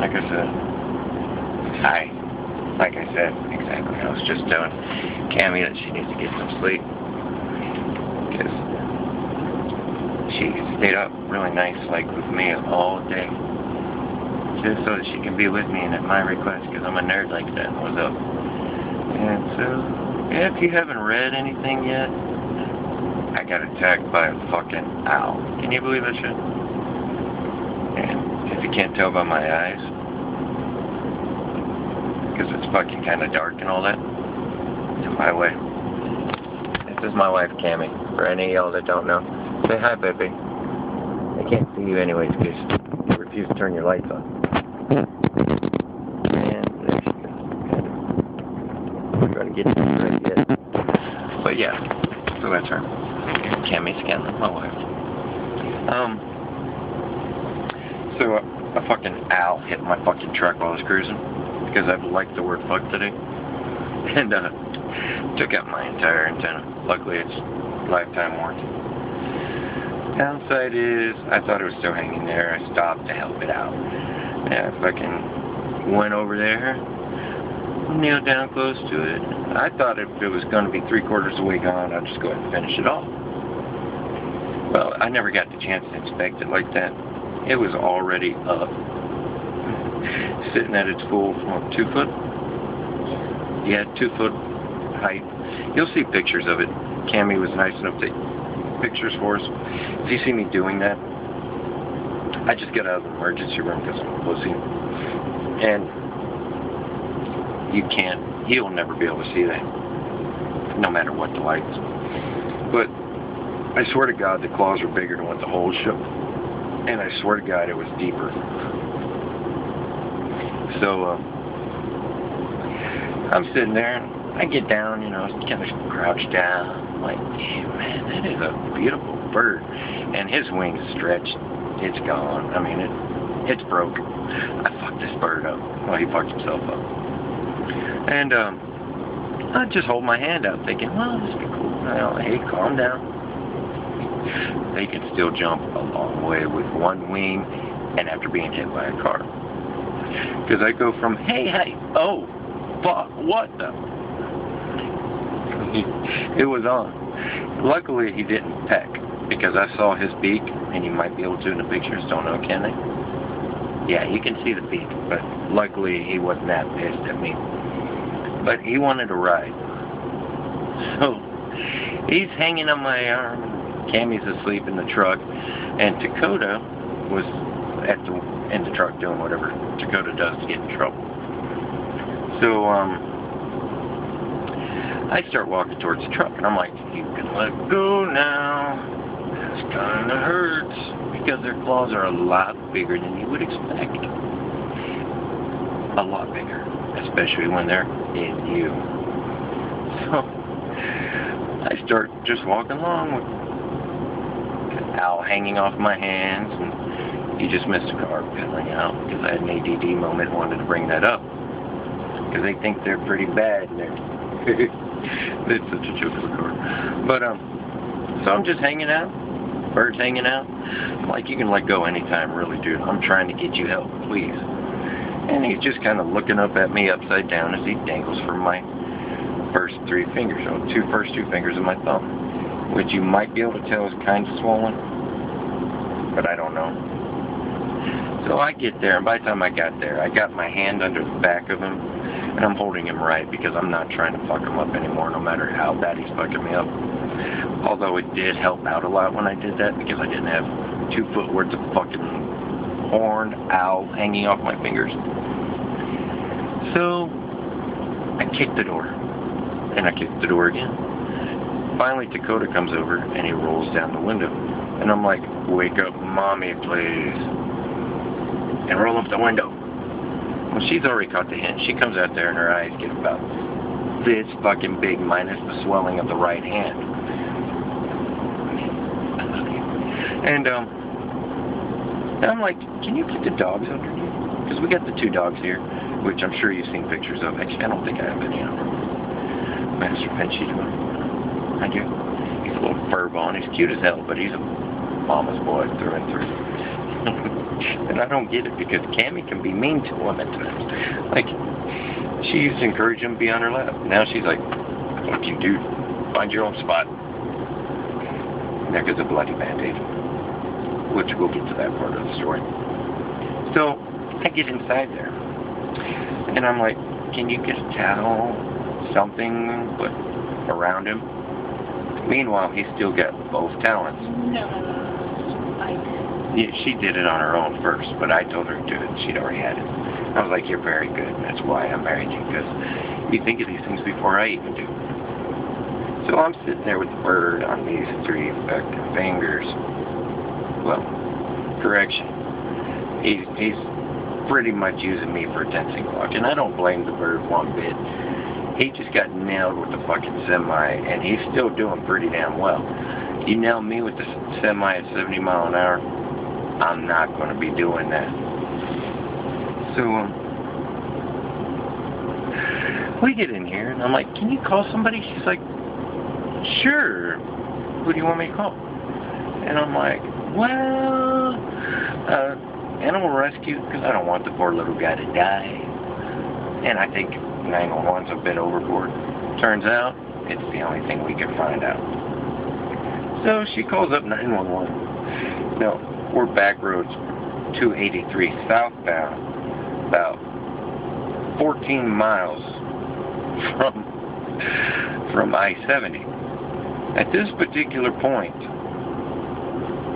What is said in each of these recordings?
like I said, exactly. I was just telling Cammy that she needs to get some sleep because she stayed up really nice, like with me all day, just so that she can be with me and at my request, because I'm a nerd like that. What's up? And so, if you haven't read anything yet, I got attacked by a fucking owl. Can you believe that shit? And if you can't tell by my eyes, because it's fucking kind of dark and all that, to my way. This is my wife, Cammy. For any of y'all that don't know, say hi, baby. I can't see you anyways because you refuse to turn your lights on. And there she goes. We're going to get into it right yet. But yeah, so that's her. Cammy Scanlon, my wife. So a fucking owl hit my fucking truck while I was cruising, because I've liked the word fuck today, and took out my entire antenna. Luckily it's lifetime warranty. Downside is, I thought it was still hanging there. I stopped to help it out. Yeah, I fucking went over there, kneeled down close to it. I thought if it was going to be 3/4 of the way gone, I'd just go ahead and finish it off. Well, I never got the chance to inspect it like that. It was already up, sitting at its full 2 foot. Yeah, 2 foot height. You'll see pictures of it. Cammy was nice enough to take pictures for us. If you see me doing that, I just get out of the emergency room because I'm a pussy. And he'll never be able to see that, no matter what the lights. But I swear to God, the claws were bigger than what the holes show. And I swear to God, it was deeper. So, I'm sitting there, and I get down, kind of crouched down. I'm like, yeah, man, that is a beautiful bird. And his wings stretched. It's gone. I mean, it's broke. I fucked this bird up. Well, he fucked himself up. And, I just hold my hand out thinking, well, this will be cool. Hey, calm down. They can still jump a long way with one wing and after being hit by a car. Because I go from, hey, oh, fuck, what the? It was on. Luckily, he didn't peck, because I saw his beak, and you might be able to in the pictures, don't know, can they? Yeah, you can see the beak, but luckily he wasn't that pissed at me. But he wanted to ride. So, he's hanging on my arm. Cammy's asleep in the truck, and Dakota was in the truck doing whatever Dakota does to get in trouble. So, I start walking towards the truck, and I'm like, you can let go now. This kind of hurts, because their claws are a lot bigger than you would expect. A lot bigger, especially when they're in you. So, I start just walking along with owl hanging off my hands, and he just missed a car pedaling out, because I had an ADD moment, wanted to bring that up, because they think they're pretty bad, and it's such a joke of a car. But, so I'm just hanging out, birds hanging out. I'm like, you can let go anytime, really, dude. I'm trying to get you help, please. And he's just kind of looking up at me upside down as he dangles from my first 3 fingers, first two fingers of my thumb, which you might be able to tell is kind of swollen, but I don't know. So I get there, and by the time I got there, I got my hand under the back of him, and I'm holding him right, because I'm not trying to fuck him up anymore, no matter how bad he's fucking me up. Although it did help out a lot when I did that, because I didn't have 2 foot worth of fucking horned owl hanging off my fingers. So I kicked the door, and I kicked the door again. Finally, Dakota comes over, and he rolls down the window. And I'm like, wake up mommy, please. And roll up the window. Well, she's already caught the hint. She comes out there, and her eyes get about this fucking big, minus the swelling of the right hand. And I'm like, can you keep the dogs underneath? Because we got the 2 dogs here, which I'm sure you've seen pictures of. Actually, I don't think I have any of them. Master Pinchy doing. I do. He's a little fur ball, and he's cute as hell, but he's a mama's boy through and through. And I don't get it because Cammy can be mean to him at times. Like, she used to encourage him to be on her lap. Now she's like, fuck you, dude. Find your own spot. And there goes a bloody band-aid. Which we'll get to that part of the story. So, I get inside there. And I'm like, can you get a towel, something, but around him? Meanwhile, he's still got both talons. No, I did. Yeah, she did it on her own first, but I told her to do it. She'd already had it. I was like, you're very good, and that's why I married you, because you think of these things before I even do. So I'm sitting there with the bird on these 3 fucking fingers. Well, correction. He's pretty much using me for a tensing block, and I don't blame the bird one bit. He just got nailed with the fucking semi, and he's still doing pretty damn well. You nail me with the semi at 70 miles an hour, I'm not going to be doing that. So, we get in here, and I'm like, can you call somebody? She's like, sure. Who do you want me to call? And I'm like, well, animal rescue, because I don't want the poor little guy to die. And I think 911's a bit overboard. Turns out, it's the only thing we could find out. So she calls up 911. No, we're back roads 283 southbound, about 14 miles from I-70. At this particular point,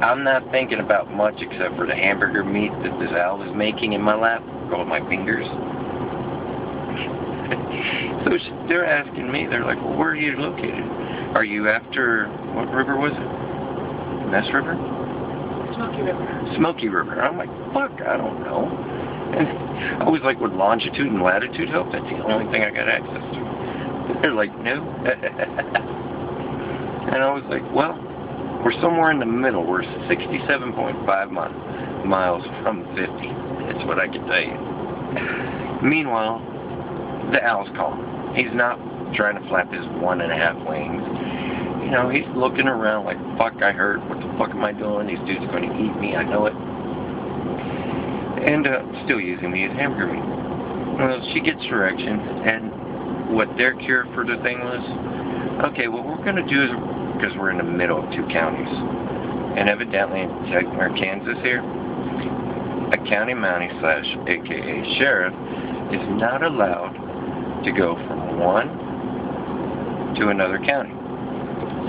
I'm not thinking about much except for the hamburger meat that this owl is making in my lap, called my fingers. So they're asking me, they're like, well, where are you located? Are you after, what river was it? Ness River? Smoky River. Smoky River. I'm like, fuck, I don't know. And I was like, would longitude and latitude help? That's the only thing I got access to. They're like, no. And I was like, well, we're somewhere in the middle. We're 67.5 miles from 50. That's what I can tell you. Meanwhile, the owl's calm. He's not trying to flap his 1.5 wings. You know, he's looking around like, fuck, I heard. What the fuck am I doing? These dudes are going to eat me. I know it. And still using me as hamburger meat. Well, she gets directions, and what their cure for the thing was, okay, what we're going to do is, because we're in the middle of 2 counties, and evidently in Kansas here, a county mountie / aka sheriff is not allowed to go from one to another county.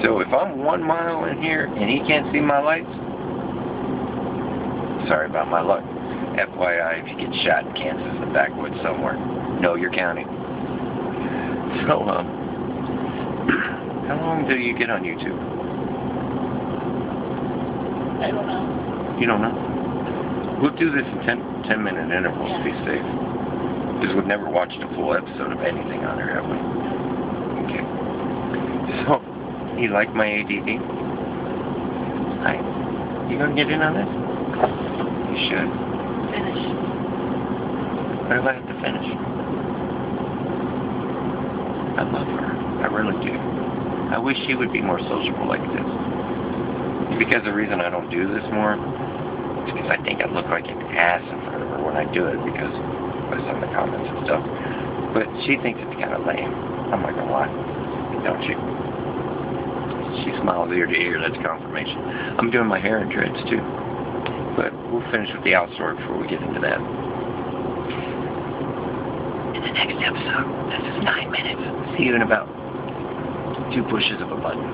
So if I'm 1 mile in here and he can't see my lights, sorry about my luck. FYI, if you get shot in Kansas in the backwoods somewhere, know your county. So, how long do you get on YouTube? I don't know. You don't know? We'll do this in 10-minute intervals to be safe. Because we've never watched a full episode of anything on there, have we? Okay. So, you like my ADD? Hi. You gonna get in on this? You should. Finish. What do I have to finish? I love her. I really do. I wish she would be more sociable like this. Because the reason I don't do this more is because I think I look like an ass in front of her when I do it because of some of the comments and stuff. But she thinks it's kind of lame. I'm not gonna lie. Don't she? She smiles ear to ear. That's confirmation. I'm doing my hair and dreads too. But we'll finish with the out story before we get into that. In the next episode, this is 9 minutes. See you in about 2 pushes of a button.